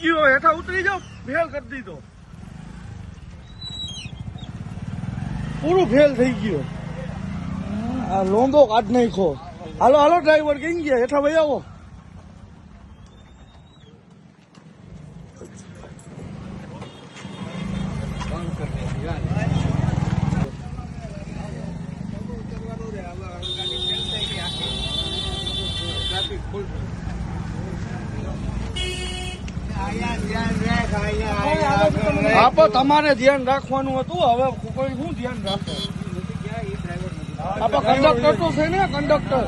ગયો, હેઠા ઉતરી જાઓ, ફેલ કરી દીધો, પૂરું ફેલ થઈ ગયો. આ લોંદો કાઢ નાખો. હાલો હાલો ડ્રાઈવર કઈ ગયા, હેઠા ભાઈ આવો. હા પણ તમારે ધ્યાન રાખવાનું હતું, હવે કોઈ શું ધ્યાન રાખે? આપણે કંડક્ટર તો છે ને, કંડક્ટર.